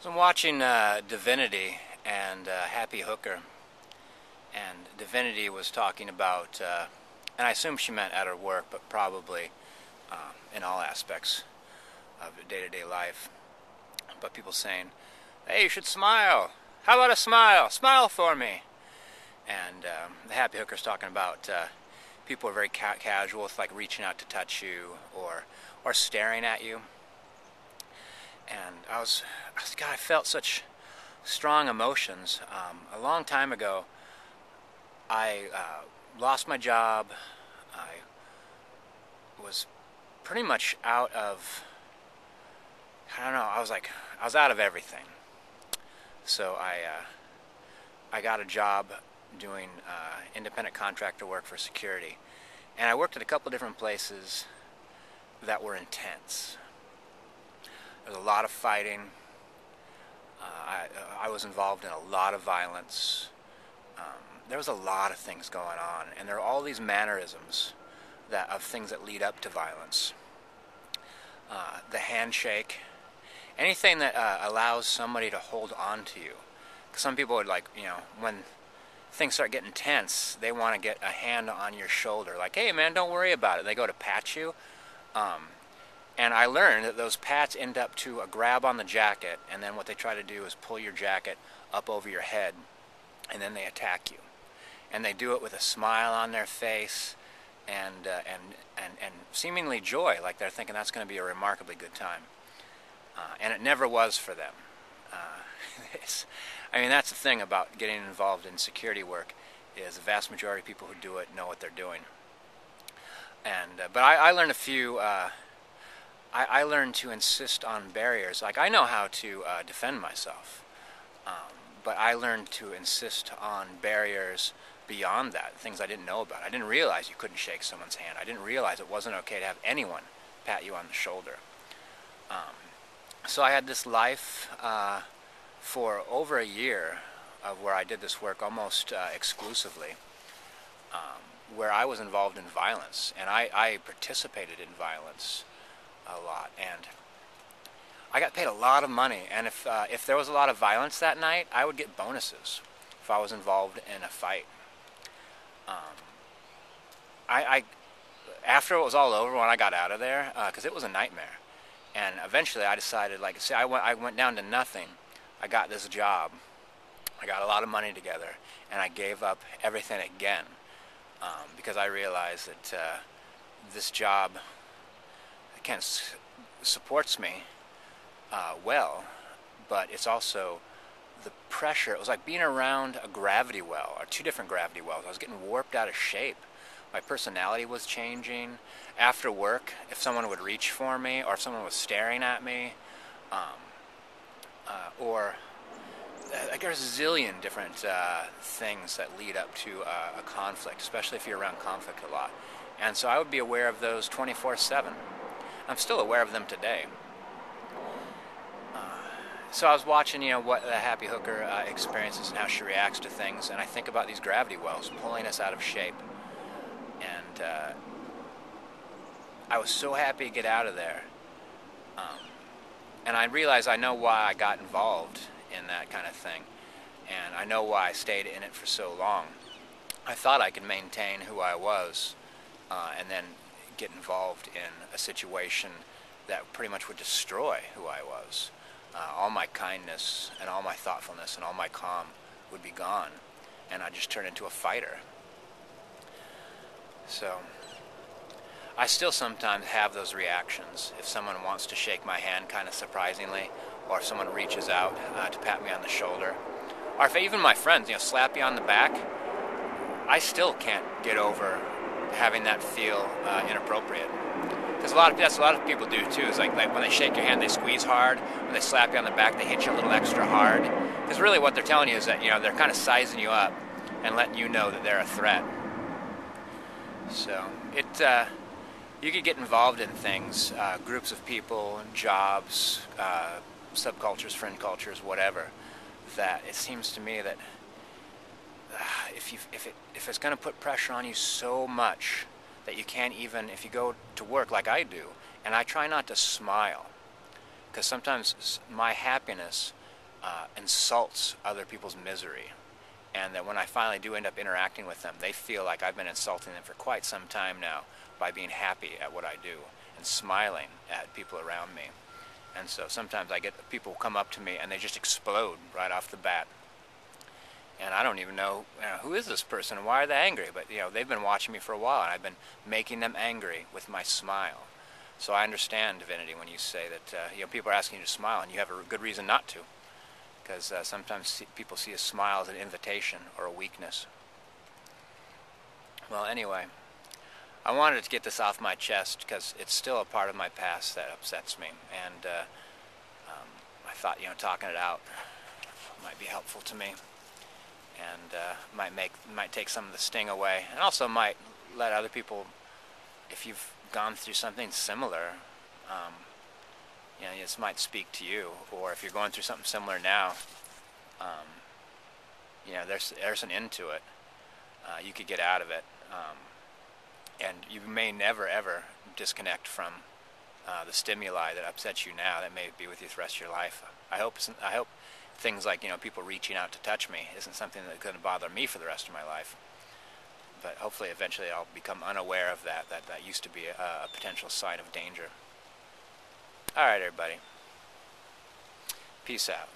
So I'm watching Divinity and Happy Hooker, and Divinity was talking about, and I assume she meant at her work, but probably in all aspects of day-to-day life. But people saying, "Hey, you should smile. How about a smile? Smile for me." And the Happy Hooker's talking about people are very casual with like reaching out to touch you or staring at you. And God, I felt such strong emotions. A long time ago, I lost my job. I was pretty much out of, I don't know, I was out of everything. So I got a job doing independent contractor work for security. And I worked at a couple different places that were intense. There was a lot of fighting. I was involved in a lot of violence. There was a lot of things going on, and there are all these mannerisms of things that lead up to violence. The handshake, anything that allows somebody to hold on to you. 'Cause some people would when things start getting tense, they want to get a hand on your shoulder, like, "Hey man, don't worry about it." They go to pat you. And I learned that those pats end up to a grab on the jacket, and then what they try to do is pull your jacket up over your head, and then they attack you. And they do it with a smile on their face, and seemingly joy, like they're thinking that's going to be a remarkably good time. And it never was for them. That's the thing about getting involved in security work, is the vast majority of people who do it know what they're doing. And but I learned a few. I learned to insist on barriers. Like, I know how to defend myself, but I learned to insist on barriers beyond that, things I didn't know about. I didn't realize you couldn't shake someone's hand. I didn't realize it wasn't okay to have anyone pat you on the shoulder. So I had this life for over a year of where I did this work almost exclusively, where I was involved in violence, and I participated in violence a lot, and I got paid a lot of money. And if there was a lot of violence that night, I would get bonuses if I was involved in a fight. I after it was all over, when I got out of there, because it was a nightmare, and eventually I decided, like, see, I went down to nothing. I got this job. I got a lot of money together, and I gave up everything again, because I realized that this job kind of supports me well, but it's also the pressure. It was like being around a gravity well, or two different gravity wells. I was getting warped out of shape. My personality was changing. After work, if someone would reach for me, or if someone was staring at me, or there's a zillion different things that lead up to a conflict, especially if you're around conflict a lot. And so I would be aware of those 24/7. I'm still aware of them today. So I was watching, what the Happy Hooker experiences and how she reacts to things, and I think about these gravity wells pulling us out of shape. And I was so happy to get out of there. And I realized I know why I got involved in that kind of thing, and I know why I stayed in it for so long. I thought I could maintain who I was, and then get involved in a situation that pretty much would destroy who I was. All my kindness and all my thoughtfulness and all my calm would be gone, and I'd just turn into a fighter. So I still sometimes have those reactions. If someone wants to shake my hand kind of surprisingly, or if someone reaches out to pat me on the shoulder, or if even my friends, slap you on the back, I still can't get over having that feel inappropriate. Because that's a lot of people do too. It's like when they shake your hand, they squeeze hard. When they slap you on the back, they hit you a little extra hard. Because really what they're telling you is that they're kind of sizing you up and letting you know that they're a threat. So you could get involved in things, groups of people, jobs, subcultures, friend cultures, whatever. That it seems to me that if it's going to put pressure on you so much that you can't even, if you go to work like I do, and I try not to smile, because sometimes my happiness insults other people's misery. And that when I finally do end up interacting with them, they feel like I've been insulting them for quite some time now by being happy at what I do and smiling at people around me. And so sometimes I get people come up to me and they just explode right off the bat. And I don't even know, who is this person and why are they angry? But they've been watching me for a while and I've been making them angry with my smile. So I understand, Divinity, when you say that people are asking you to smile and you have a good reason not to. Because sometimes people see a smile as an invitation or a weakness. Well, anyway, I wanted to get this off my chest because it's still a part of my past that upsets me. And I thought, talking it out might be helpful to me. And might take some of the sting away. And also might let other people, if you've gone through something similar, this might speak to you, or if you're going through something similar now, there's an end to it. You could get out of it, and you may never ever disconnect from the stimuli that upsets you now. That may be with you the rest of your life. I hope things like people reaching out to touch me isn't something that's going to bother me for the rest of my life. But hopefully, eventually, I'll become unaware of that used to be a potential sign of danger. All right, everybody. Peace out.